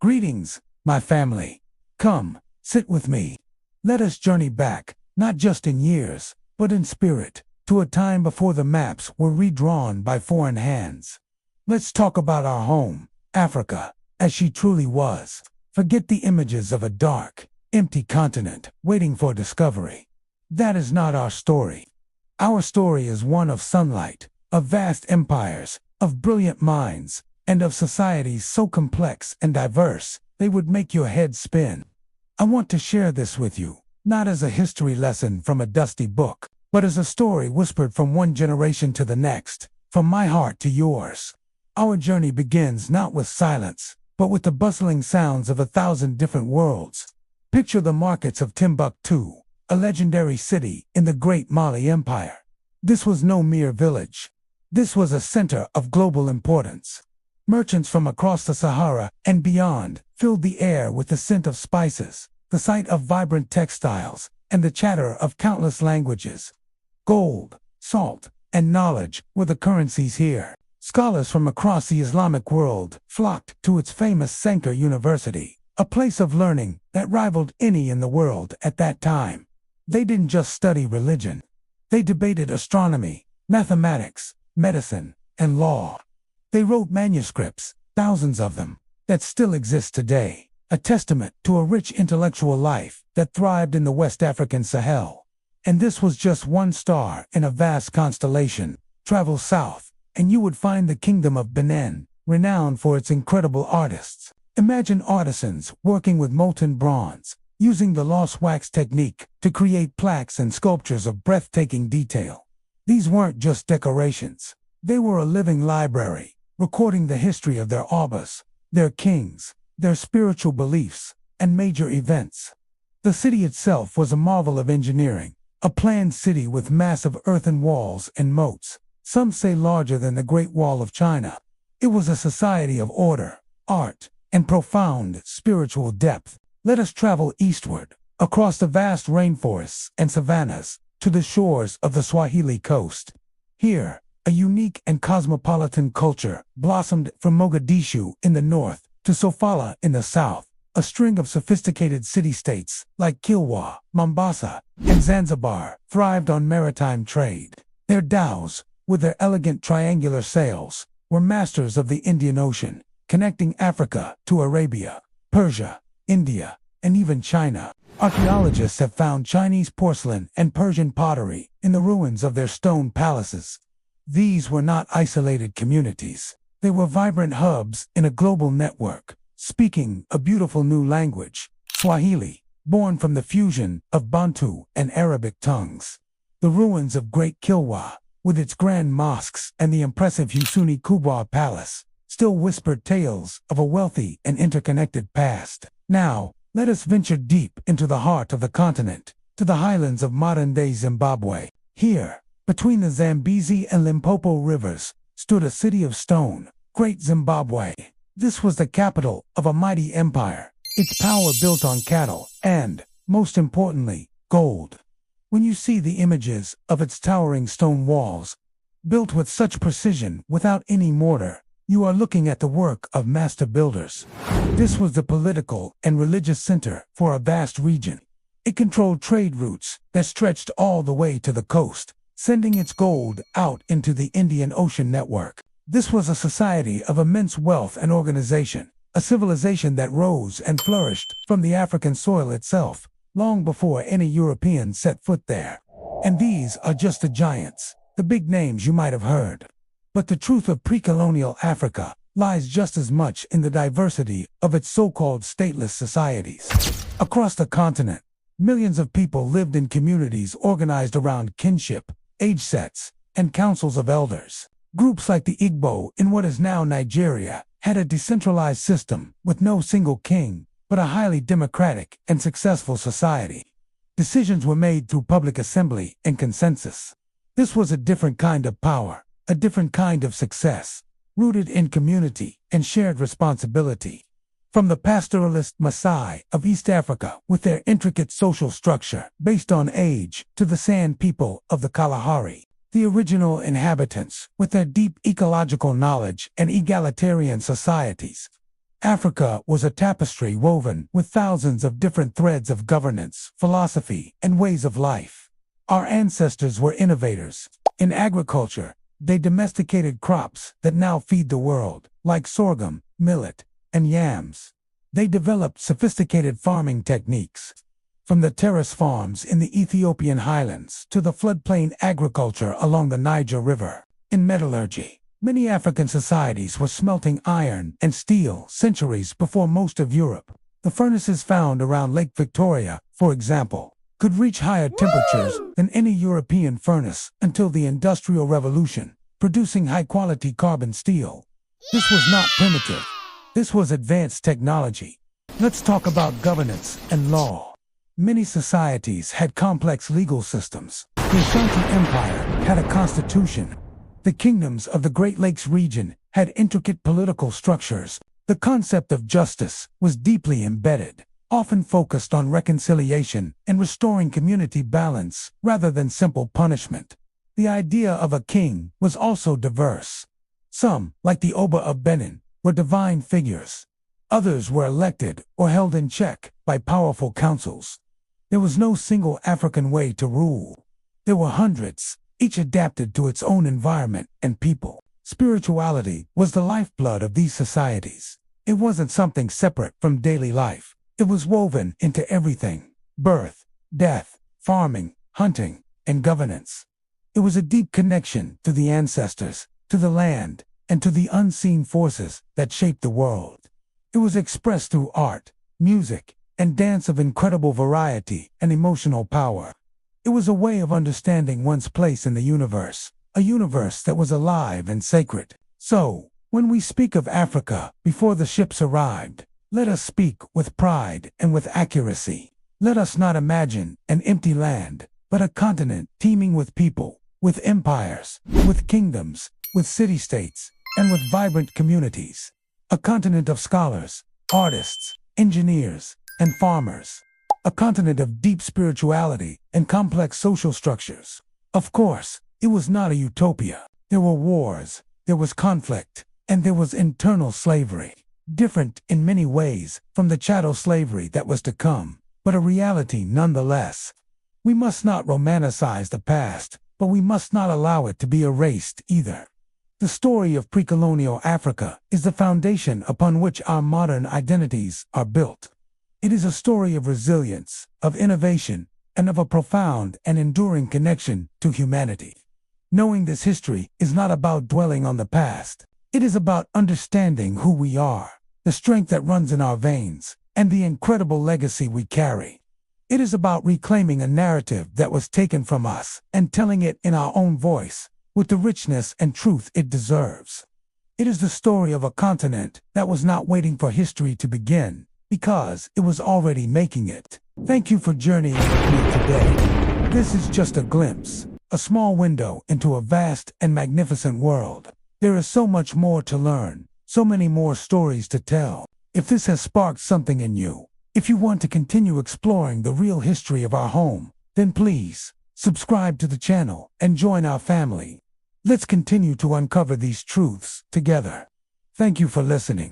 Greetings, my family. Come, sit with me. Let us journey back, not just in years, but in spirit, to a time before the maps were redrawn by foreign hands. Let's talk about our home, Africa, as she truly was. Forget the images of a dark, empty continent waiting for discovery. That is not our story. Our story is one of sunlight, of vast empires, of brilliant minds, and of societies so complex and diverse, they would make your head spin. I want to share this with you, not as a history lesson from a dusty book, but as a story whispered from one generation to the next, from my heart to yours. Our journey begins not with silence, but with the bustling sounds of 1,000 different worlds. Picture the markets of Timbuktu, a legendary city in the great Mali Empire. This was no mere village. This was a center of global importance. Merchants from across the Sahara and beyond filled the air with the scent of spices, the sight of vibrant textiles, and the chatter of countless languages. Gold, salt, and knowledge were the currencies here. Scholars from across the Islamic world flocked to its famous Sankar University, a place of learning that rivaled any in the world at that time. They didn't just study religion. They debated astronomy, mathematics, medicine, and law. They wrote manuscripts, thousands of them, that still exist today, a testament to a rich intellectual life that thrived in the West African Sahel. And this was just one star in a vast constellation. Travel south, and you would find the Kingdom of Benin, renowned for its incredible artists. Imagine artisans working with molten bronze, using the lost wax technique to create plaques and sculptures of breathtaking detail. These weren't just decorations. They were a living library, recording the history of their Abas, their kings, their spiritual beliefs, and major events. The city itself was a marvel of engineering, a planned city with massive earthen walls and moats, some say larger than the Great Wall of China. It was a society of order, art, and profound spiritual depth. Let us travel eastward, across the vast rainforests and savannas, to the shores of the Swahili coast. Here, a unique and cosmopolitan culture blossomed from Mogadishu in the north to Sofala in the south. A string of sophisticated city-states like Kilwa, Mombasa, and Zanzibar thrived on maritime trade. Their dhows, with their elegant triangular sails, were masters of the Indian Ocean, connecting Africa to Arabia, Persia, India, and even China. Archaeologists have found Chinese porcelain and Persian pottery in the ruins of their stone palaces. These were not isolated communities. They were vibrant hubs in a global network, speaking a beautiful new language, Swahili, born from the fusion of Bantu and Arabic tongues. The ruins of Great Kilwa, with its grand mosques and the impressive Husuni Kubwa Palace, still whispered tales of a wealthy and interconnected past. Now, let us venture deep into the heart of the continent, to the highlands of modern-day Zimbabwe. Here, between the Zambezi and Limpopo rivers, stood a city of stone, Great Zimbabwe. This was the capital of a mighty empire, its power built on cattle and, most importantly, gold. When you see the images of its towering stone walls, built with such precision without any mortar, you are looking at the work of master builders. This was the political and religious center for a vast region. It controlled trade routes that stretched all the way to the coast, sending its gold out into the Indian Ocean network. This was a society of immense wealth and organization, a civilization that rose and flourished from the African soil itself, long before any Europeans set foot there. And these are just the giants, the big names you might have heard. But the truth of pre-colonial Africa lies just as much in the diversity of its so-called stateless societies. Across the continent, millions of people lived in communities organized around kinship, age sets, and councils of elders. Groups like the Igbo in what is now Nigeria had a decentralized system with no single king, but a highly democratic and successful society. Decisions were made through public assembly and consensus. This was a different kind of power, a different kind of success, rooted in community and shared responsibility. From the pastoralist Maasai of East Africa with their intricate social structure based on age to the San people of the Kalahari, the original inhabitants with their deep ecological knowledge and egalitarian societies. Africa was a tapestry woven with thousands of different threads of governance, philosophy, and ways of life. Our ancestors were innovators. In agriculture, they domesticated crops that now feed the world, like sorghum, millet, and yams. They developed sophisticated farming techniques. From the terrace farms in the Ethiopian highlands to the floodplain agriculture along the Niger River. In metallurgy, many African societies were smelting iron and steel centuries before most of Europe. The furnaces found around Lake Victoria, for example, could reach higher temperatures than any European furnace until the Industrial Revolution, producing high-quality carbon steel. This was not primitive. This was advanced technology. Let's talk about governance and law. Many societies had complex legal systems. The Ashanti Empire had a constitution. The kingdoms of the Great Lakes region had intricate political structures. The concept of justice was deeply embedded, often focused on reconciliation and restoring community balance rather than simple punishment. The idea of a king was also diverse. Some, like the Oba of Benin, were divine figures. Others were elected or held in check by powerful councils. There was no single African way to rule. There were hundreds, each adapted to its own environment and people. Spirituality was the lifeblood of these societies. It wasn't something separate from daily life. It was woven into everything: birth, death, farming, hunting, and governance. It was a deep connection to the ancestors, to the land, and to the unseen forces that shaped the world. It was expressed through art, music, and dance of incredible variety and emotional power. It was a way of understanding one's place in the universe, a universe that was alive and sacred. So, when we speak of Africa before the ships arrived, let us speak with pride and with accuracy. Let us not imagine an empty land, but a continent teeming with people, with empires, with kingdoms, with city-states, and with vibrant communities. A continent of scholars, artists, engineers, and farmers. A continent of deep spirituality and complex social structures. Of course, it was not a utopia. There were wars, there was conflict, and there was internal slavery. Different in many ways from the chattel slavery that was to come, but a reality nonetheless. We must not romanticize the past, but we must not allow it to be erased either. The story of pre-colonial Africa is the foundation upon which our modern identities are built. It is a story of resilience, of innovation, and of a profound and enduring connection to humanity. Knowing this history is not about dwelling on the past. It is about understanding who we are, the strength that runs in our veins, and the incredible legacy we carry. It is about reclaiming a narrative that was taken from us and telling it in our own voice, with the richness and truth it deserves. It is the story of a continent that was not waiting for history to begin, because it was already making it. Thank you for journeying with me today. This is just a glimpse, a small window into a vast and magnificent world. There is so much more to learn, so many more stories to tell. If this has sparked something in you, if you want to continue exploring the real history of our home, then please subscribe to the channel and join our family. Let's continue to uncover these truths together. Thank you for listening.